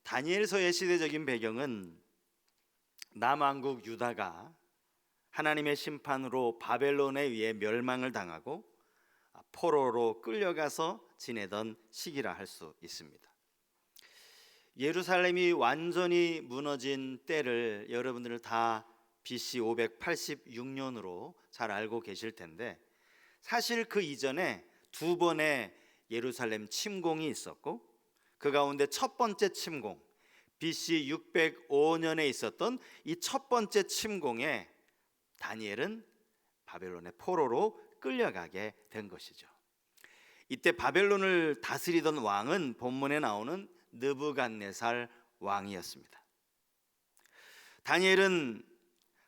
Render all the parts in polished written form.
다니엘서의 시대적인 배경은 남왕국 유다가 하나님의 심판으로 바벨론에 의해 멸망을 당하고 포로로 끌려가서 지내던 시기라 할 수 있습니다. 예루살렘이 완전히 무너진 때를 여러분들 다 BC 586년으로 잘 알고 계실 텐데, 사실 그 이전에 두 번의 예루살렘 침공이 있었고, 그 가운데 첫 번째 침공, BC 605년에 있었던 이 첫 번째 침공에 다니엘은 바벨론의 포로로 끌려가게 된 것이죠. 이때 바벨론을 다스리던 왕은 본문에 나오는 느부갓네살 왕이었습니다. 다니엘은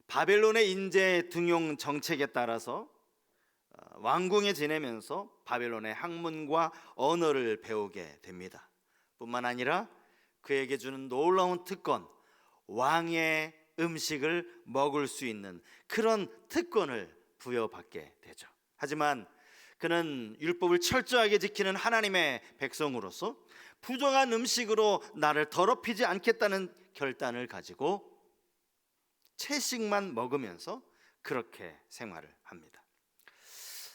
바벨론의 인재 등용 정책에 따라서 왕궁에 지내면서 바벨론의 학문과 언어를 배우게 됩니다. 뿐만 아니라 그에게 주는 놀라운 특권, 왕의 음식을 먹을 수 있는 그런 특권을 부여받게 되죠. 하지만 그는 율법을 철저하게 지키는 하나님의 백성으로서 부정한 음식으로 나를 더럽히지 않겠다는 결단을 가지고 채식만 먹으면서 그렇게 생활을 합니다.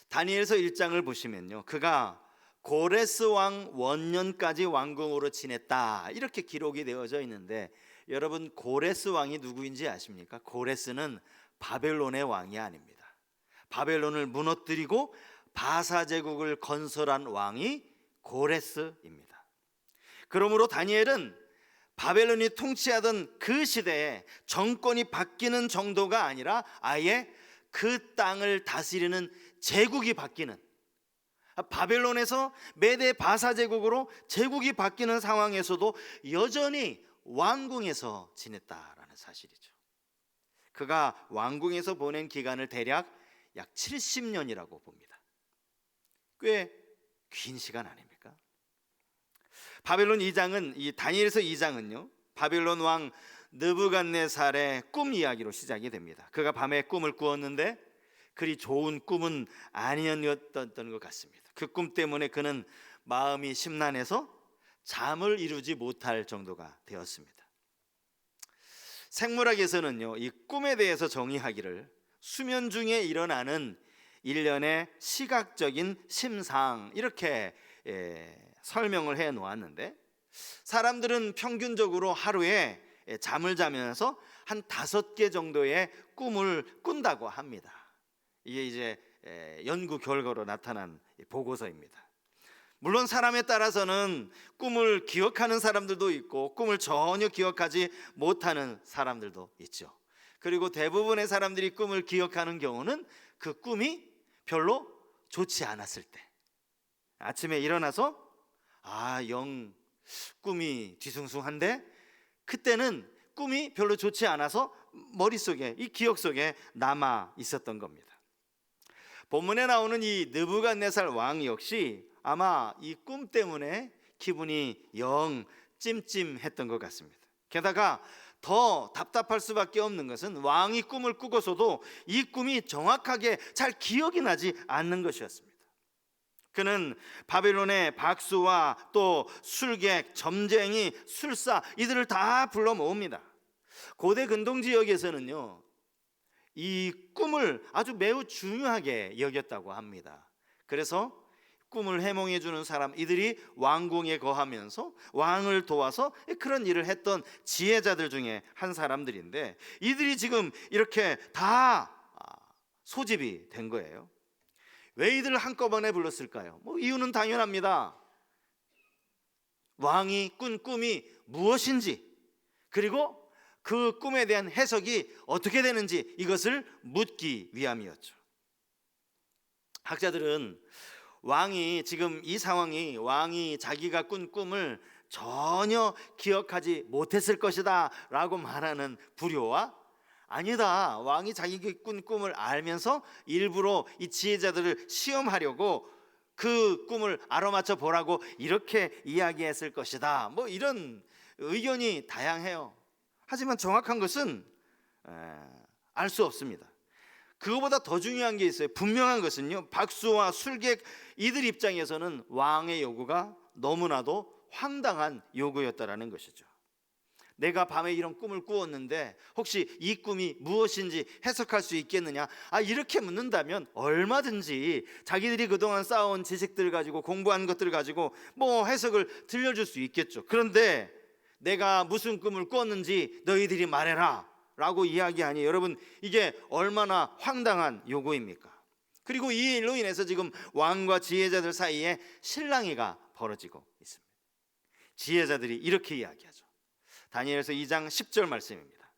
다니엘서 1장을 보시면요, 그가 고레스 왕 원년까지 왕궁으로 지냈다 이렇게 기록이 되어져 있는데, 여러분 고레스 왕이 누구인지 아십니까? 고레스는 바벨론의 왕이 아닙니다. 바벨론을 무너뜨리고 바사 제국을 건설한 왕이 고레스입니다. 그러므로 다니엘은 바벨론이 통치하던 그 시대에 정권이 바뀌는 정도가 아니라 아예 그 땅을 다스리는 제국이 바뀌는, 바벨론에서 메대 바사 제국으로 제국이 바뀌는 상황에서도 여전히 왕궁에서 지냈다라는 사실이죠. 그가 왕궁에서 보낸 기간을 대략 약 70년이라고 봅니다. 꽤 긴 시간 아닙니까? 바벨론 2장은, 이 다니엘서 2장은요, 바벨론 왕 느부갓네살의 꿈 이야기로 시작이 됩니다. 그가 밤에 꿈을 꾸었는데 그리 좋은 꿈은 아니었던 것 같습니다. 그 꿈 때문에 그는 마음이 심란해서 잠을 이루지 못할 정도가 되었습니다. 생물학에서는요, 이 꿈에 대해서 정의하기를 수면 중에 일어나는 일련의 시각적인 심상 이렇게 설명을 해 놓았는데, 사람들은 평균적으로 하루에 잠을 자면서 한 5개 정도의 꿈을 꾼다고 합니다. 이게 이제 연구 결과로 나타난 보고서입니다. 물론 사람에 따라서는 꿈을 기억하는 사람들도 있고 꿈을 전혀 기억하지 못하는 사람들도 있죠. 그리고 대부분의 사람들이 꿈을 기억하는 경우는 그 꿈이 별로 좋지 않았을 때, 아침에 일어나서 영 꿈이 뒤숭숭한데, 그때는 꿈이 별로 좋지 않아서 머릿속에, 이 기억 속에 남아 있었던 겁니다. 본문에 나오는 이 느부갓네살 왕 역시 아마 이 꿈 때문에 기분이 영 찜찜했던 것 같습니다. 게다가 더 답답할 수밖에 없는 것은 왕이 꿈을 꾸고서도 이 꿈이 정확하게 잘 기억이 나지 않는 것이었습니다. 그는 바벨론의 박수와 또 술객, 점쟁이, 술사 이들을 다 불러 모읍니다. 고대 근동 지역에서는요, 이 꿈을 아주 매우 중요하게 여겼다고 합니다. 그래서 꿈을 해몽해 주는 사람, 이들이 왕궁에 거하면서 왕을 도와서 그런 일을 했던 지혜자들 중에 한 사람들인데, 이들이 지금 이렇게 다 소집이 된 거예요. 왜 이들을 한꺼번에 불렀을까요? 이유는 당연합니다. 왕이 꾼 꿈이 무엇인지, 그리고 그 꿈에 대한 해석이 어떻게 되는지, 이것을 묻기 위함이었죠. 학자들은 왕이 지금 이 상황이, 왕이 자기가 꾼 꿈을 전혀 기억하지 못했을 것이다 라고 말하는 부류와, 아니다, 왕이 자기가 꾼 꿈을 알면서 일부러 이 지혜자들을 시험하려고 그 꿈을 알아맞혀 보라고 이렇게 이야기했을 것이다, 이런 의견이 다양해요. 하지만 정확한 것은 알 수 없습니다. 그거보다 더 중요한 게 있어요. 분명한 것은요, 박수와 술객 이들 입장에서는 왕의 요구가 너무나도 황당한 요구였다라는 것이죠. 내가 밤에 이런 꿈을 꾸었는데 혹시 이 꿈이 무엇인지 해석할 수 있겠느냐? 이렇게 묻는다면 얼마든지 자기들이 그동안 쌓아온 지식들 가지고 공부한 것들 가지고 뭐 해석을 들려줄 수 있겠죠. 그런데 내가 무슨 꿈을 꾸었는지 너희들이 말해라 라고 이야기하니 여러분, 이게 얼마나 황당한 요구입니까? 그리고 이 일로 인해서 지금 왕과 지혜자들 사이에 실랑이가 벌어지고 있습니다. 지혜자들이 이렇게 이야기하죠. 다니엘서 2장 10절 말씀입니다.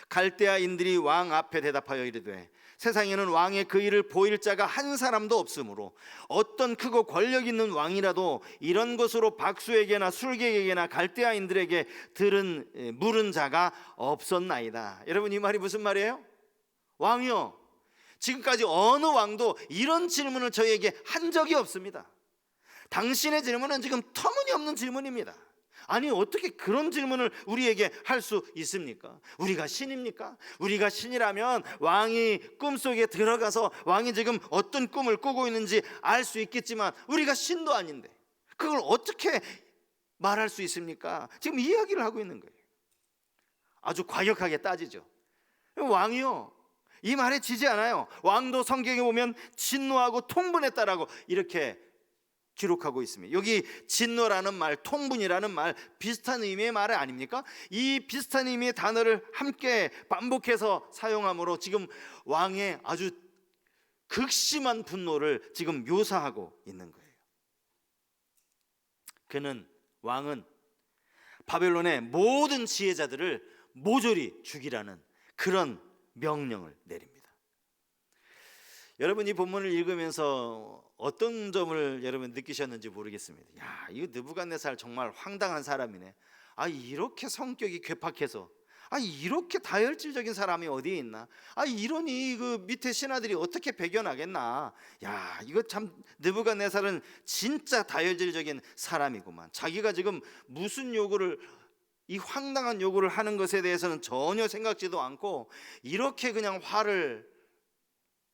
갈대아인들이 왕 앞에 대답하여 이르되 세상에는 왕의 그 일을 보일 자가 한 사람도 없으므로 어떤 크고 권력 있는 왕이라도 이런 것으로 박수에게나 술객에게나 갈대아인들에게 물은 자가 없었나이다. 여러분, 이 말이 무슨 말이에요? 왕이요, 지금까지 어느 왕도 이런 질문을 저희에게 한 적이 없습니다. 당신의 질문은 지금 터무니없는 질문입니다. 아니, 어떻게 그런 질문을 우리에게 할 수 있습니까? 우리가 신입니까? 우리가 신이라면 왕이 꿈속에 들어가서 왕이 지금 어떤 꿈을 꾸고 있는지 알 수 있겠지만 우리가 신도 아닌데 그걸 어떻게 말할 수 있습니까? 지금 이야기를 하고 있는 거예요. 아주 과격하게 따지죠. 왕이요, 이 말에 지지 않아요. 왕도 성경에 보면 진노하고 통분했다라고 이렇게 기록하고 있습니다. 여기 진노라는 말, 통분이라는 말, 비슷한 의미의 말 아닙니까? 이 비슷한 의미의 단어를 함께 반복해서 사용함으로 지금 왕의 아주 극심한 분노를 지금 묘사하고 있는 거예요. 왕은 바벨론의 모든 지혜자들을 모조리 죽이라는 그런 명령을 내립니다. 여러분, 이 본문을 읽으면서 어떤 점을 여러분 느끼셨는지 모르겠습니다. 이거 느부갓네살 정말 황당한 사람이네. 이렇게 성격이 괴팍해서 이렇게 다혈질적인 사람이 어디에 있나? 이러니 그 밑에 신하들이 어떻게 배겨나겠나? 이거 참 느부갓네살은 진짜 다혈질적인 사람이구만. 자기가 지금 무슨 요구를, 이 황당한 요구를 하는 것에 대해서는 전혀 생각지도 않고 이렇게 그냥 화를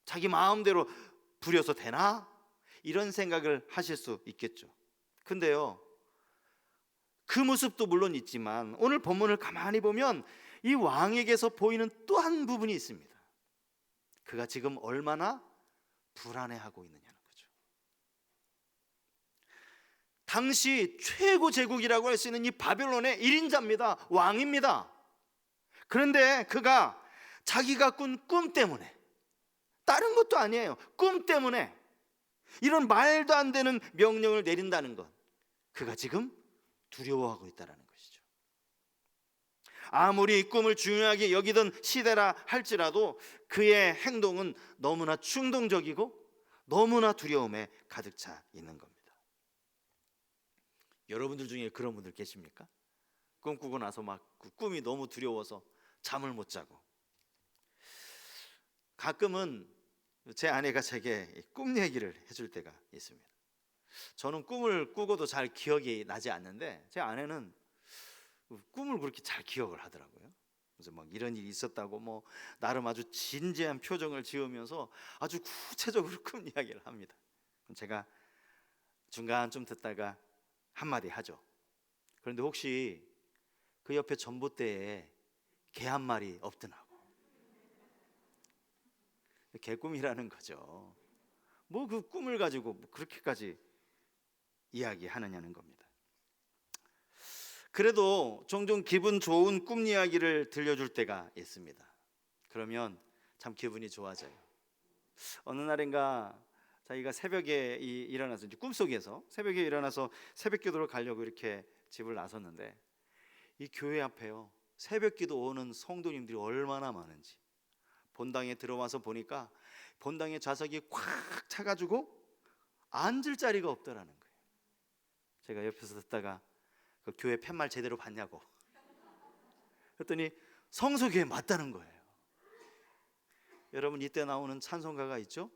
자기 마음대로 부려서 되나? 이런 생각을 하실 수 있겠죠. 근데요, 그 모습도 물론 있지만 오늘 본문을 가만히 보면 이 왕에게서 보이는 또 한 부분이 있습니다. 그가 지금 얼마나 불안해하고 있느냐는 거죠. 당시 최고 제국이라고 할 수 있는 이 바벨론의 1인자입니다. 왕입니다. 그런데 그가 자기가 꾼 꿈 때문에, 다른 것도 아니에요, 꿈 때문에 이런 말도 안 되는 명령을 내린다는 것, 그가 지금 두려워하고 있다는 것이죠. 아무리 꿈을 중요하게 여기던 시대라 할지라도 그의 행동은 너무나 충동적이고 너무나 두려움에 가득 차 있는 겁니다. 여러분들 중에 그런 분들 계십니까? 꿈꾸고 나서 막 그 꿈이 너무 두려워서 잠을 못 자고. 가끔은 제 아내가 제게 꿈 얘기를 해줄 때가 있습니다. 저는 꿈을 꾸고도 잘 기억이 나지 않는데 제 아내는 꿈을 그렇게 잘 기억을 하더라고요. 그래서 막 이런 일이 있었다고 뭐 나름 아주 진지한 표정을 지으면서 아주 구체적으로 꿈 이야기를 합니다. 제가 중간 좀 듣다가 한마디 하죠. 그런데 혹시 그 옆에 전봇대에 개 한 마리 없더나고. 개꿈이라는 거죠. 뭐 그 꿈을 가지고 그렇게까지 이야기하느냐는 겁니다. 그래도 종종 기분 좋은 꿈 이야기를 들려줄 때가 있습니다. 그러면 참 기분이 좋아져요. 어느 날인가 자기가 새벽에 일어나서, 이제 꿈속에서 새벽에 일어나서 새벽 기도를 가려고 이렇게 집을 나섰는데 이 교회 앞에요, 새벽 기도 오는 성도님들이 얼마나 많은지. 본당에 들어와서 보니까 본당에 좌석이 꽉 차가지고 앉을 자리가 없더라는 거예요. 제가 옆에서 듣다가 그 교회 팻말 제대로 봤냐고 그랬더니 성서교회 맞다는 거예요. 여러분, 이때 나오는 찬송가가 있죠?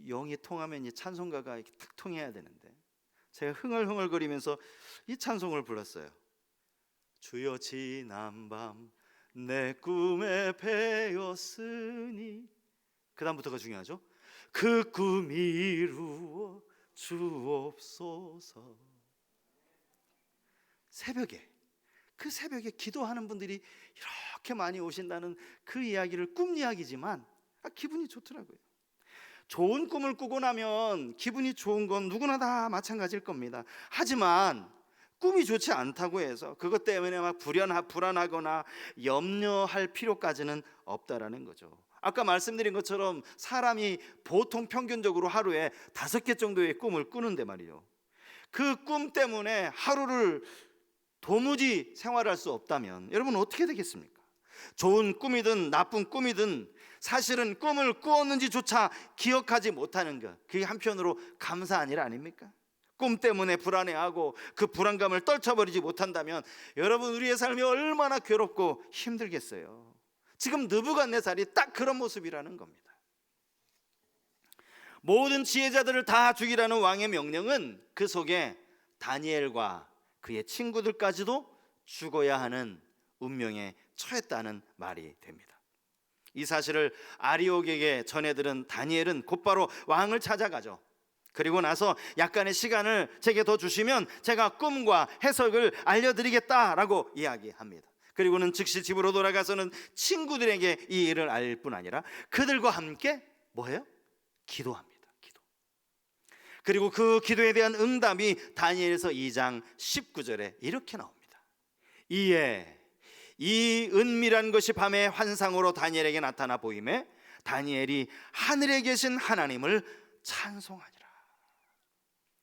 영이 통하면 이 찬송가가 이렇게 탁 통해야 되는데 제가 흥얼흥얼거리면서 이 찬송을 불렀어요. 주여 지난밤 내 꿈에 배었으니, 그 다음부터가 중요하죠. 그 꿈 이루어 주옵소서. 새벽에 그 새벽에 기도하는 분들이 이렇게 많이 오신다는 그 이야기를 꿈 이야기지만 기분이 좋더라고요. 좋은 꿈을 꾸고 나면 기분이 좋은 건 누구나 다 마찬가지일 겁니다. 하지만 꿈이 좋지 않다고 해서 그것 때문에 막 불안하거나 염려할 필요까지는 없다라는 거죠. 아까 말씀드린 것처럼 사람이 보통 평균적으로 하루에 5개 정도의 꿈을 꾸는데 말이요, 그 꿈 때문에 하루를 도무지 생활할 수 없다면 여러분 어떻게 되겠습니까? 좋은 꿈이든 나쁜 꿈이든 사실은 꿈을 꾸었는지조차 기억하지 못하는 것, 그게 한편으로 감사한 일 아닙니까? 꿈 때문에 불안해하고 그 불안감을 떨쳐버리지 못한다면 여러분 우리의 삶이 얼마나 괴롭고 힘들겠어요. 지금 느부갓네살이 딱 그런 모습이라는 겁니다. 모든 지혜자들을 다 죽이라는 왕의 명령은 그 속에 다니엘과 그의 친구들까지도 죽어야 하는 운명에 처했다는 말이 됩니다. 이 사실을 아리옥에게 전해들은 다니엘은 곧바로 왕을 찾아가죠. 그리고 나서 약간의 시간을 제게 더 주시면 제가 꿈과 해석을 알려드리겠다라고 이야기합니다. 그리고는 즉시 집으로 돌아가서는 친구들에게 이 일을 알 뿐 아니라 그들과 함께 뭐해요? 기도합니다. 기도. 그리고 그 기도에 대한 응답이 다니엘서 2장 19절에 이렇게 나옵니다. 이에 이 은밀한 것이 밤의 환상으로 다니엘에게 나타나 보임에 다니엘이 하늘에 계신 하나님을 찬송하니라.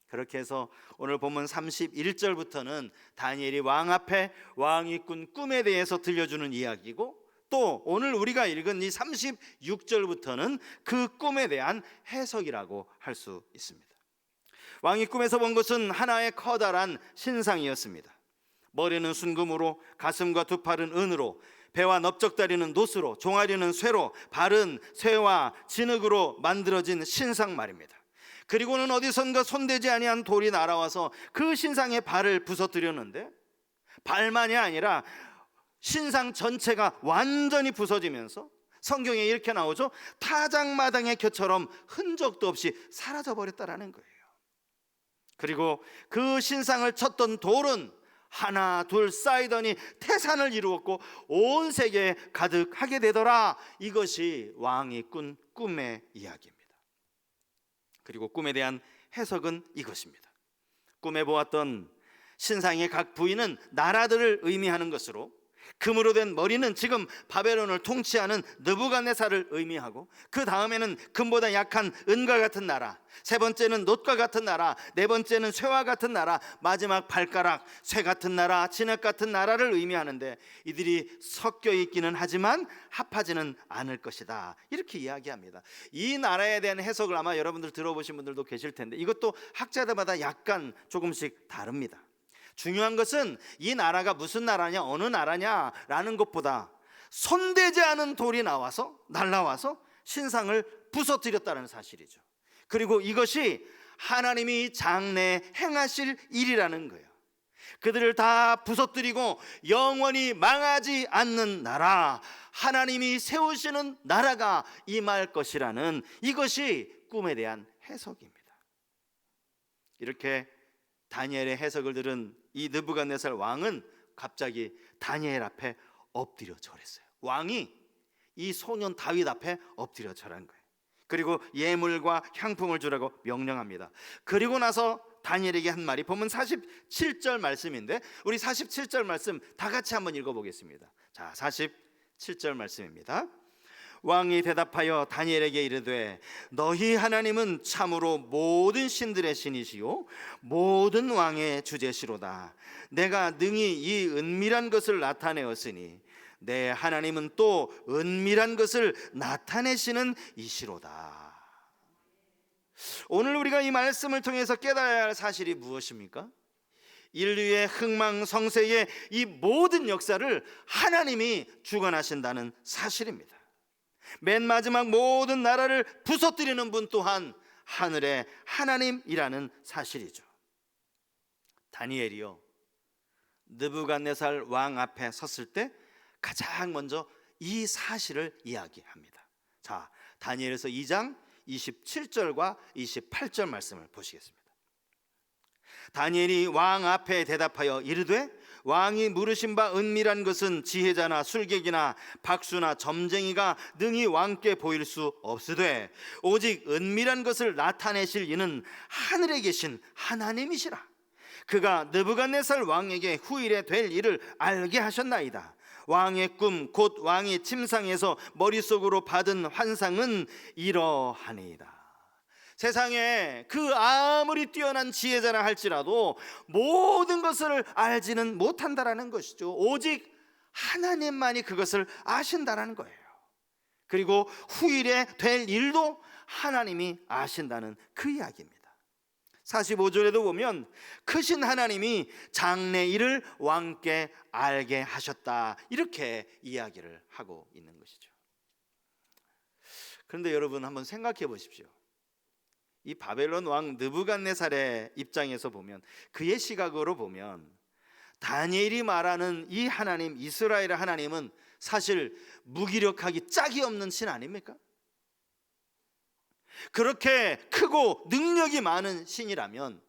그렇게 해서 오늘 본문 31절부터는 다니엘이 왕 앞에 왕이 꾼 꿈에 대해서 들려주는 이야기고, 또 오늘 우리가 읽은 이 36절부터는 그 꿈에 대한 해석이라고 할 수 있습니다. 왕이 꿈에서 본 것은 하나의 커다란 신상이었습니다. 머리는 순금으로, 가슴과 두 팔은 은으로, 배와 넓적다리는 노스로, 종아리는 쇠로, 발은 쇠와 진흙으로 만들어진 신상 말입니다. 그리고는 어디선가 손대지 아니한 돌이 날아와서 그 신상의 발을 부서뜨렸는데, 발만이 아니라 신상 전체가 완전히 부서지면서 성경에 이렇게 나오죠. 타작마당의 곁처럼 흔적도 없이 사라져 버렸다라는 거예요. 그리고 그 신상을 쳤던 돌은 하나 둘 쌓이더니 태산을 이루었고 온 세계에 가득하게 되더라. 이것이 왕이 꾼 꿈의 이야기입니다. 그리고 꿈에 대한 해석은 이것입니다. 꿈에 보았던 신상의 각 부위는 나라들을 의미하는 것으로, 금으로 된 머리는 지금 바벨론을 통치하는 느부갓네살을 의미하고, 그 다음에는 금보다 약한 은과 같은 나라, 세 번째는 놋과 같은 나라, 네 번째는 쇠와 같은 나라, 마지막 발가락, 쇠 같은 나라, 진흙 같은 나라를 의미하는데, 이들이 섞여 있기는 하지만 합하지는 않을 것이다, 이렇게 이야기합니다. 이 나라에 대한 해석을 아마 여러분들 들어보신 분들도 계실 텐데, 이것도 학자들마다 약간 조금씩 다릅니다. 중요한 것은 이 나라가 무슨 나라냐, 어느 나라냐라는 것보다 손대지 않은 돌이 날라와서 신상을 부서뜨렸다는 사실이죠. 그리고 이것이 하나님이 장래 행하실 일이라는 거예요. 그들을 다 부서뜨리고 영원히 망하지 않는 나라, 하나님이 세우시는 나라가 임할 것이라는, 이것이 꿈에 대한 해석입니다. 이렇게 다니엘의 해석을 들은 이 느부갓네살 왕은 갑자기 다니엘 앞에 엎드려 절했어요. 왕이 이 소년 다윗 앞에 엎드려 절한 거예요. 그리고 예물과 향품을 주라고 명령합니다. 그리고 나서 다니엘에게 한 말이 본문 47절 말씀인데, 우리 47절 말씀 다 같이 한번 읽어보겠습니다. 자, 47절 말씀입니다. 왕이 대답하여 다니엘에게 이르되 너희 하나님은 참으로 모든 신들의 신이시요 모든 왕의 주제시로다. 내가 능히 이 은밀한 것을 나타내었으니 내 하나님은 또 은밀한 것을 나타내시는 이시로다. 오늘 우리가 이 말씀을 통해서 깨달아야 할 사실이 무엇입니까? 인류의 흥망성쇠의 이 모든 역사를 하나님이 주관하신다는 사실입니다. 맨 마지막 모든 나라를 부서뜨리는 분 또한 하늘의 하나님이라는 사실이죠. 다니엘이요, 느부갓네살 왕 앞에 섰을 때 가장 먼저 이 사실을 이야기합니다. 자, 다니엘서 2장 27절과 28절 말씀을 보시겠습니다. 다니엘이 왕 앞에 대답하여 이르되 왕이 물으신 바 은밀한 것은 지혜자나 술객이나 박수나 점쟁이가 능히 왕께 보일 수 없으되 오직 은밀한 것을 나타내실 이는 하늘에 계신 하나님이시라. 그가 느부갓네살 왕에게 후일에 될 일을 알게 하셨나이다. 왕의 꿈 곧 왕이 침상에서 머릿속으로 받은 환상은 이러하니이다. 세상에 그 아무리 뛰어난 지혜자라 할지라도 모든 것을 알지는 못한다라는 것이죠. 오직 하나님만이 그것을 아신다라는 거예요. 그리고 후일에 될 일도 하나님이 아신다는 그 이야기입니다. 45절에도 보면 크신 하나님이 장래일을 왕께 알게 하셨다, 이렇게 이야기를 하고 있는 것이죠. 그런데 여러분 한번 생각해 보십시오. 이 바벨론 왕 느부갓네살의 입장에서 보면, 그의 시각으로 보면 다니엘이 말하는 이 하나님, 이스라엘의 하나님은 사실 무기력하기 짝이 없는 신 아닙니까? 그렇게 크고 능력이 많은 신이라면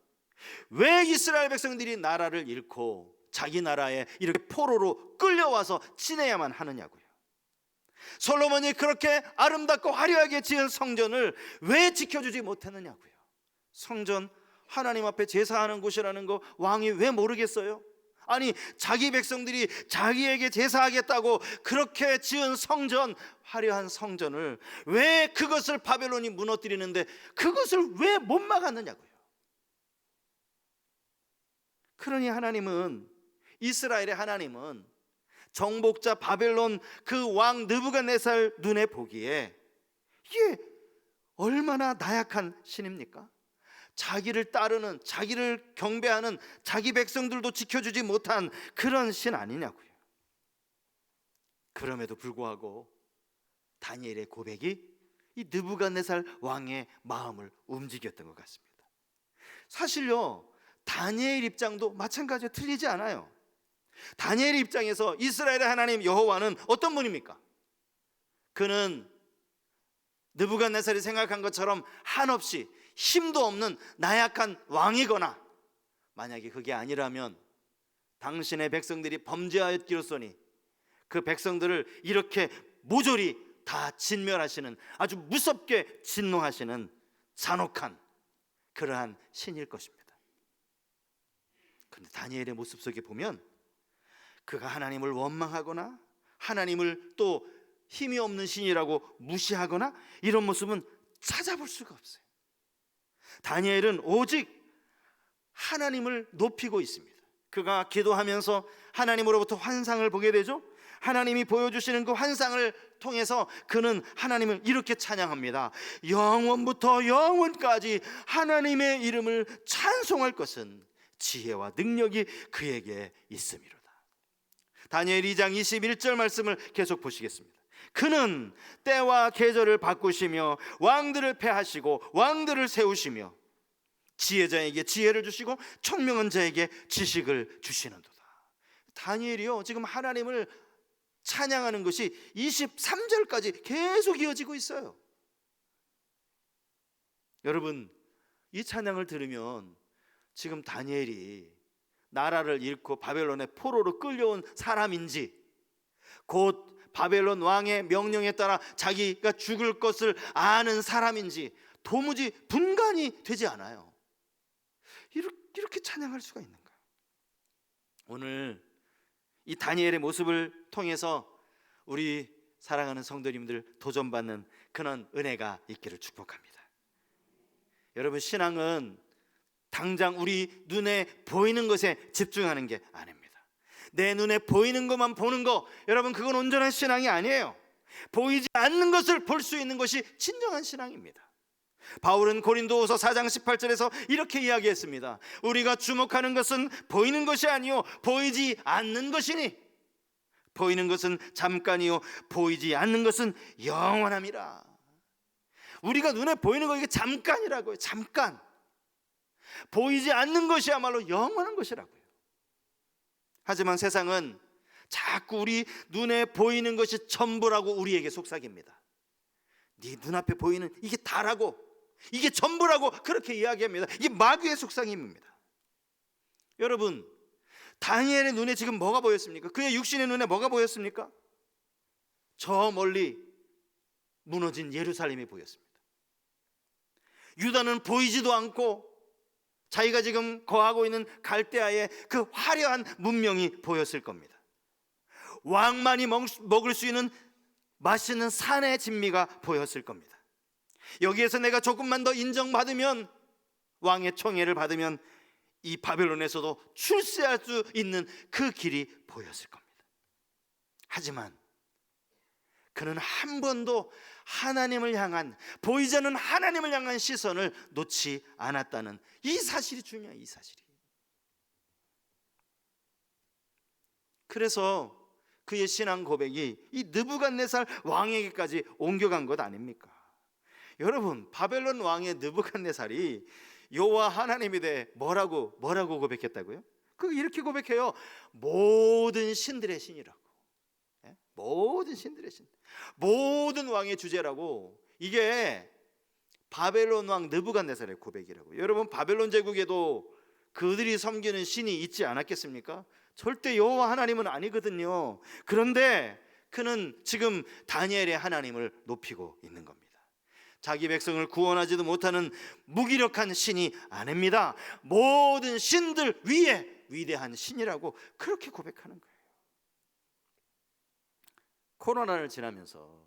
왜 이스라엘 백성들이 나라를 잃고 자기 나라에 이렇게 포로로 끌려와서 지내야만 하느냐고요. 솔로몬이 그렇게 아름답고 화려하게 지은 성전을 왜 지켜주지 못했느냐고요. 성전 하나님 앞에 제사하는 곳이라는 거 왕이 왜 모르겠어요? 아니, 자기 백성들이 자기에게 제사하겠다고 그렇게 지은 성전, 화려한 성전을 왜, 그것을 바벨론이 무너뜨리는데 그것을 왜 못 막았느냐고요. 그러니 하나님은, 이스라엘의 하나님은 정복자 바벨론 그 왕 느부갓네살 눈에 보기에 이게 얼마나 나약한 신입니까? 자기를 따르는, 자기를 경배하는 자기 백성들도 지켜주지 못한 그런 신 아니냐고요. 그럼에도 불구하고 다니엘의 고백이 이 느부갓네살 왕의 마음을 움직였던 것 같습니다. 사실요, 다니엘 입장도 마찬가지로 틀리지 않아요. 다니엘 입장에서 이스라엘의 하나님 여호와는 어떤 분입니까? 그는 느부갓네살이 생각한 것처럼 한없이 힘도 없는 나약한 왕이거나, 만약에 그게 아니라면 당신의 백성들이 범죄하였기로소니 그 백성들을 이렇게 모조리 다 진멸하시는, 아주 무섭게 진노하시는 잔혹한 그러한 신일 것입니다. 그런데 다니엘의 모습 속에 보면 그가 하나님을 원망하거나 하나님을 또 힘이 없는 신이라고 무시하거나 이런 모습은 찾아볼 수가 없어요. 다니엘은 오직 하나님을 높이고 있습니다. 그가 기도하면서 하나님으로부터 환상을 보게 되죠. 하나님이 보여주시는 그 환상을 통해서 그는 하나님을 이렇게 찬양합니다. 영원부터 영원까지 하나님의 이름을 찬송할 것은 지혜와 능력이 그에게 있음이로다. 다니엘 2장 21절 말씀을 계속 보시겠습니다. 그는 때와 계절을 바꾸시며 왕들을 패하시고 왕들을 세우시며 지혜자에게 지혜를 주시고 총명한 자에게 지식을 주시는도다. 다니엘이요, 지금 하나님을 찬양하는 것이 23절까지 계속 이어지고 있어요. 여러분, 이 찬양을 들으면 지금 다니엘이 나라를 잃고 바벨론의 포로로 끌려온 사람인지, 곧 바벨론 왕의 명령에 따라 자기가 죽을 것을 아는 사람인지 도무지 분간이 되지 않아요. 이렇게 찬양할 수가 있는가? 오늘 이 다니엘의 모습을 통해서 우리 사랑하는 성도님들 도전받는 그런 은혜가 있기를 축복합니다. 여러분, 신앙은 당장 우리 눈에 보이는 것에 집중하는 게 아닙니다. 내 눈에 보이는 것만 보는 거, 여러분, 그건 온전한 신앙이 아니에요. 보이지 않는 것을 볼 수 있는 것이 진정한 신앙입니다. 바울은 고린도후서 4장 18절에서 이렇게 이야기했습니다. 우리가 주목하는 것은 보이는 것이 아니요 보이지 않는 것이니, 보이는 것은 잠깐이요 보이지 않는 것은 영원함이라. 우리가 눈에 보이는 거 이게 잠깐이라고요. 잠깐. 보이지 않는 것이야말로 영원한 것이라고요. 하지만 세상은 자꾸 우리 눈에 보이는 것이 전부라고 우리에게 속삭입니다. 네 눈앞에 보이는 이게 다라고, 이게 전부라고 그렇게 이야기합니다. 이게 마귀의 속삭임입니다. 여러분, 다니엘의 눈에 지금 뭐가 보였습니까? 그의 육신의 눈에 뭐가 보였습니까? 저 멀리 무너진 예루살렘이 보였습니다. 유다는 보이지도 않고 자기가 지금 거하고 있는 갈대아의 그 화려한 문명이 보였을 겁니다. 왕만이 먹을 수 있는 맛있는 산의 진미가 보였을 겁니다. 여기에서 내가 조금만 더 인정받으면, 왕의 총애를 받으면 이 바벨론에서도 출세할 수 있는 그 길이 보였을 겁니다. 하지만 그는 한 번도 하나님을 향한, 보이지 않는 하나님을 향한 시선을 놓지 않았다는 이 사실이 중요해요. 이 사실이. 그래서 그의 신앙 고백이 이 느부갓네살 왕에게까지 옮겨간 것 아닙니까? 여러분, 바벨론 왕의 느부갓네살이 여호와 하나님에 대해 뭐라고 고백했다고요? 그 이렇게 고백해요. 모든 신들의 신이라고. 모든 신들의 신, 모든 왕의 주제라고. 이게 바벨론 왕 느부갓네살의 고백이라고. 여러분, 바벨론 제국에도 그들이 섬기는 신이 있지 않았겠습니까? 절대 여호와 하나님은 아니거든요. 그런데 그는 지금 다니엘의 하나님을 높이고 있는 겁니다. 자기 백성을 구원하지도 못하는 무기력한 신이 아닙니다. 모든 신들 위에 위대한 신이라고 그렇게 고백하는 거예요. 코로나를 지나면서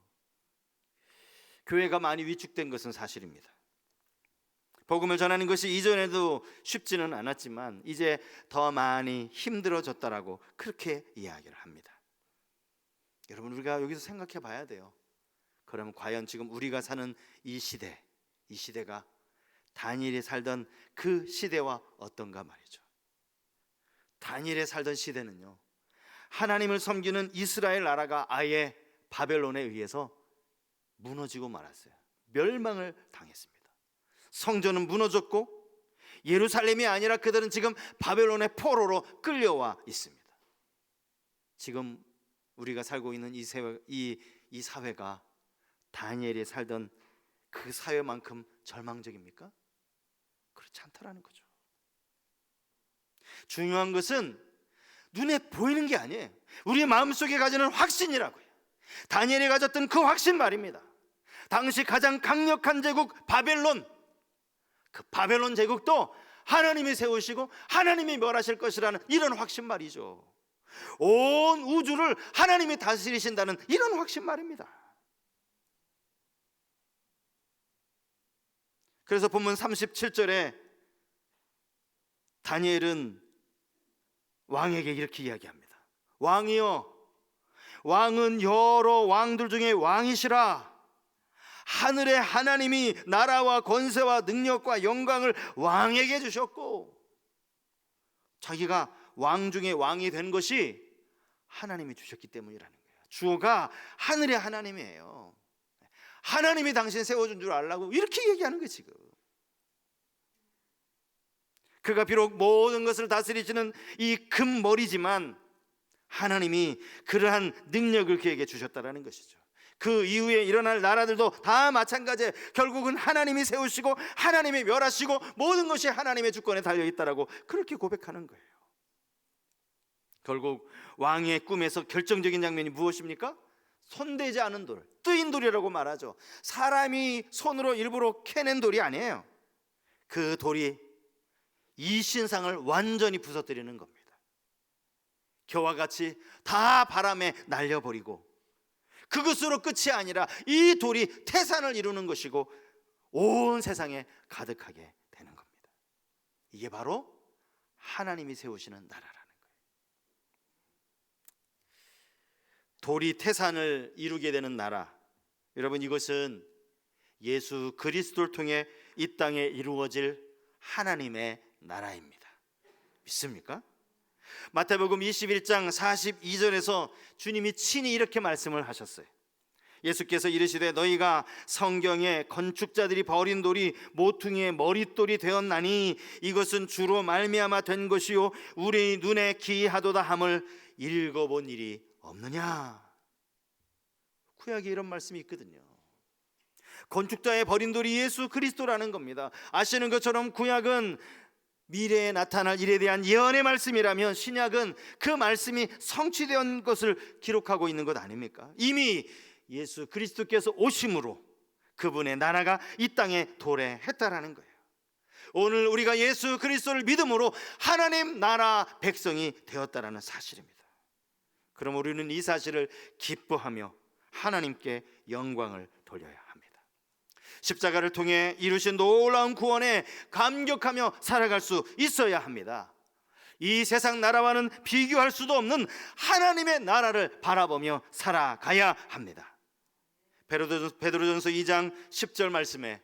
교회가 많이 위축된 것은 사실입니다. 복음을 전하는 것이 이전에도 쉽지는 않았지만 이제 더 많이 힘들어졌다라고 그렇게 이야기를 합니다. 여러분, 우리가 여기서 생각해 봐야 돼요. 그러면 과연 지금 우리가 사는 이 시대가 다니엘이 살던 그 시대와 어떤가 말이죠. 다니엘이 살던 시대는요, 하나님을 섬기는 이스라엘 나라가 아예 바벨론에 의해서 무너지고 말았어요. 멸망을 당했습니다. 성전은 무너졌고 예루살렘이 아니라 그들은 지금 바벨론의 포로로 끌려와 있습니다. 지금 우리가 살고 있는 이 사회가 다니엘이 살던 그 사회만큼 절망적입니까? 그렇지 않다라는 거죠. 중요한 것은 눈에 보이는 게 아니에요. 우리의 마음속에 가지는 확신이라고요. 다니엘이 가졌던 그 확신 말입니다. 당시 가장 강력한 제국 바벨론, 그 바벨론 제국도 하나님이 세우시고 하나님이 멸하실 것이라는 이런 확신 말이죠. 온 우주를 하나님이 다스리신다는 이런 확신 말입니다. 그래서 본문 37절에 다니엘은 왕에게 이렇게 이야기합니다. 왕이여, 왕은 여러 왕들 중에 왕이시라. 하늘의 하나님이 나라와 권세와 능력과 영광을 왕에게 주셨고, 자기가 왕 중에 왕이 된 것이 하나님이 주셨기 때문이라는 거예요. 주가 하늘의 하나님이에요. 하나님이 당신 세워준 줄 알라고 이렇게 얘기하는 거예요. 지금 그가 비록 모든 것을 다스리시는 이 금머리지만 하나님이 그러한 능력을 그에게 주셨다라는 것이죠. 그 이후에 일어날 나라들도 다 마찬가지예요. 결국은 하나님이 세우시고 하나님이 멸하시고 모든 것이 하나님의 주권에 달려있다라고 그렇게 고백하는 거예요. 결국 왕의 꿈에서 결정적인 장면이 무엇입니까? 손대지 않은 돌, 뜨인 돌이라고 말하죠. 사람이 손으로 일부러 캐낸 돌이 아니에요. 그 돌이 이 신상을 완전히 부서뜨리는 겁니다. 겨와 같이 다 바람에 날려버리고, 그것으로 끝이 아니라 이 돌이 태산을 이루는 것이고 온 세상에 가득하게 되는 겁니다. 이게 바로 하나님이 세우시는 나라라는 거예요. 돌이 태산을 이루게 되는 나라, 여러분, 이것은 예수 그리스도를 통해 이 땅에 이루어질 하나님의 나라입니다. 믿습니까? 마태복음 21장 42절에서 주님이 친히 이렇게 말씀을 하셨어요. 예수께서 이르시되 너희가 성경에 건축자들이 버린 돌이 모퉁이의 머릿돌이 되었나니 이것은 주로 말미암아 된 것이요 우리 눈에 기이하도다 함을 읽어본 일이 없느냐. 구약에 이런 말씀이 있거든요. 건축자의 버린 돌이 예수 그리스도라는 겁니다. 아시는 것처럼 구약은 미래에 나타날 일에 대한 예언의 말씀이라면 신약은 그 말씀이 성취된 것을 기록하고 있는 것 아닙니까? 이미 예수 그리스도께서 오심으로 그분의 나라가 이 땅에 도래했다라는 거예요. 오늘 우리가 예수 그리스도를 믿음으로 하나님 나라 백성이 되었다라는 사실입니다. 그럼 우리는 이 사실을 기뻐하며 하나님께 영광을 돌려야 합니다. 십자가를 통해 이루신 놀라운 구원에 감격하며 살아갈 수 있어야 합니다. 이 세상 나라와는 비교할 수도 없는 하나님의 나라를 바라보며 살아가야 합니다. 베드로전서 2장 10절 말씀에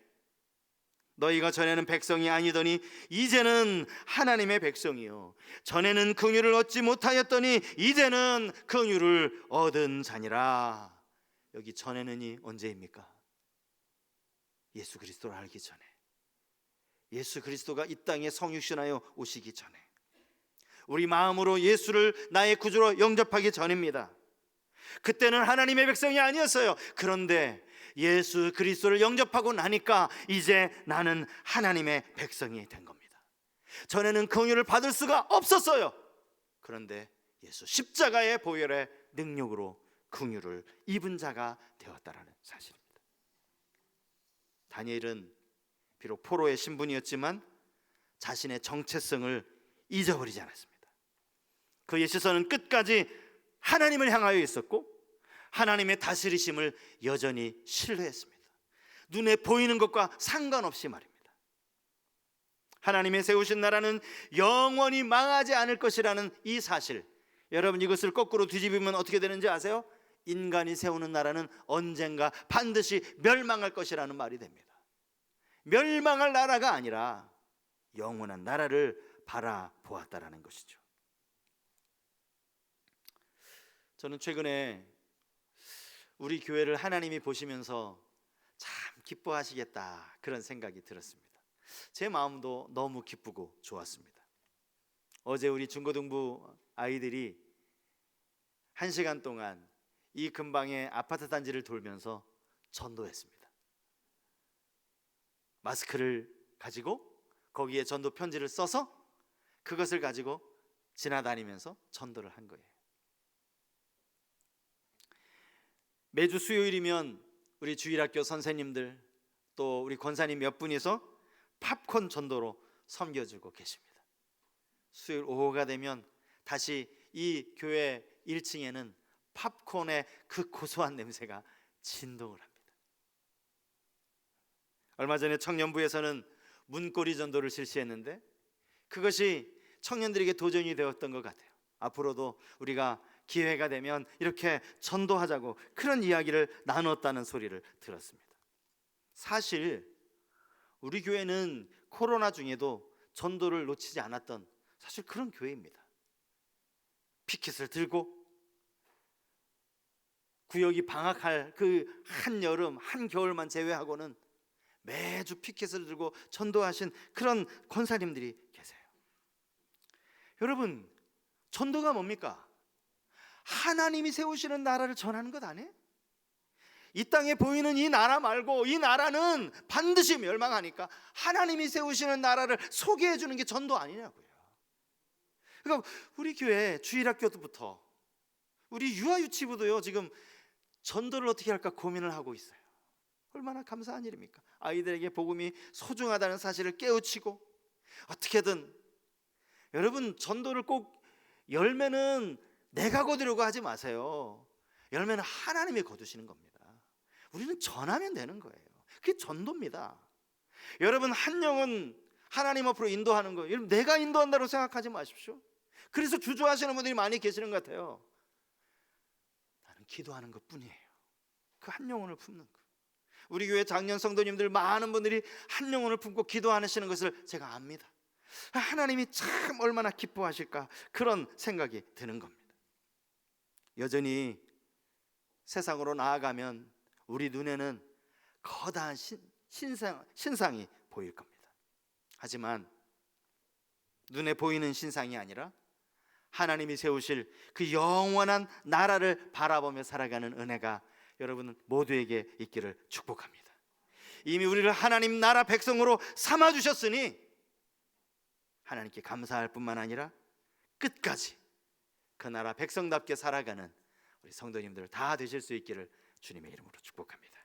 너희가 전에는 백성이 아니더니 이제는 하나님의 백성이요 전에는 긍휼을 얻지 못하였더니 이제는 긍휼을 얻은 자니라. 여기 전에는이 언제입니까? 예수 그리스도를 알기 전에, 예수 그리스도가 이 땅에 성육신하여 오시기 전에, 우리 마음으로 예수를 나의 구주로 영접하기 전입니다. 그때는 하나님의 백성이 아니었어요. 그런데 예수 그리스도를 영접하고 나니까 이제 나는 하나님의 백성이 된 겁니다. 전에는 긍휼을 받을 수가 없었어요. 그런데 예수 십자가의 보혈의 능력으로 긍휼을 입은 자가 되었다라는 사실입니다. 다니엘은 비록 포로의 신분이었지만 자신의 정체성을 잊어버리지 않았습니다. 그의 시선은 끝까지 하나님을 향하여 있었고 하나님의 다스리심을 여전히 신뢰했습니다. 눈에 보이는 것과 상관없이 말입니다. 하나님의 세우신 나라는 영원히 망하지 않을 것이라는 이 사실, 여러분 이것을 거꾸로 뒤집으면 어떻게 되는지 아세요? 인간이 세우는 나라는 언젠가 반드시 멸망할 것이라는 말이 됩니다. 멸망할 나라가 아니라 영원한 나라를 바라보았다라는 것이죠. 저는 최근에 우리 교회를 하나님이 보시면서 참 기뻐하시겠다 그런 생각이 들었습니다. 제 마음도 너무 기쁘고 좋았습니다. 어제 우리 중고등부 아이들이 1시간 동안 이 근방의 아파트 단지를 돌면서 전도했습니다. 마스크를 가지고 거기에 전도 편지를 써서 그것을 가지고 지나다니면서 전도를 한 거예요. 매주 수요일이면 우리 주일학교 선생님들 또 우리 권사님 몇 분이서 팝콘 전도로 섬겨주고 계십니다. 수요일 오후가 되면 다시 이 교회 1층에는 팝콘의 그 고소한 냄새가 진동을 합니다. 얼마 전에 청년부에서는 문고리 전도를 실시했는데 그것이 청년들에게 도전이 되었던 것 같아요. 앞으로도 우리가 기회가 되면 이렇게 전도하자고 그런 이야기를 나눴다는 소리를 들었습니다. 사실 우리 교회는 코로나 중에도 전도를 놓치지 않았던 사실 그런 교회입니다. 피켓을 들고 구역이 방학할 그 한여름 한겨울만 제외하고는 매주 피켓을 들고 전도하신 그런 권사님들이 계세요. 여러분, 전도가 뭡니까? 하나님이 세우시는 나라를 전하는 것 아니에요? 이 땅에 보이는 이 나라 말고 이 나라는 반드시 멸망하니까 하나님이 세우시는 나라를 소개해 주는 게 전도 아니냐고요. 그러니까 우리 교회 주일학교부터 우리 유아유치부도요 지금 전도를 어떻게 할까 고민을 하고 있어요. 얼마나 감사한 일입니까? 아이들에게 복음이 소중하다는 사실을 깨우치고 어떻게든 여러분 전도를 꼭 열매는 내가 거두려고 하지 마세요. 열매는 하나님이 거두시는 겁니다. 우리는 전하면 되는 거예요. 그게 전도입니다. 여러분 한 영은 하나님 앞으로 인도하는 거예요. 여러분 내가 인도한다고 생각하지 마십시오. 그래서 주저하시는 분들이 많이 계시는 것 같아요. 나는 기도하는 것뿐이에요. 그 한 영혼을 품는 거. 우리 교회 작년 성도님들 많은 분들이 한 영혼을 품고 기도하시는 것을 제가 압니다. 하나님이 참 얼마나 기뻐하실까 그런 생각이 드는 겁니다. 여전히 세상으로 나아가면 우리 눈에는 거대한 신상이 보일 겁니다. 하지만 눈에 보이는 신상이 아니라 하나님이 세우실 그 영원한 나라를 바라보며 살아가는 은혜가 여러분 모두에게 있기를 축복합니다. 이미 우리를 하나님 나라 백성으로 삼아주셨으니 하나님께 감사할 뿐만 아니라 끝까지 그 나라 백성답게 살아가는 우리 성도님들 다 되실 수 있기를 주님의 이름으로 축복합니다.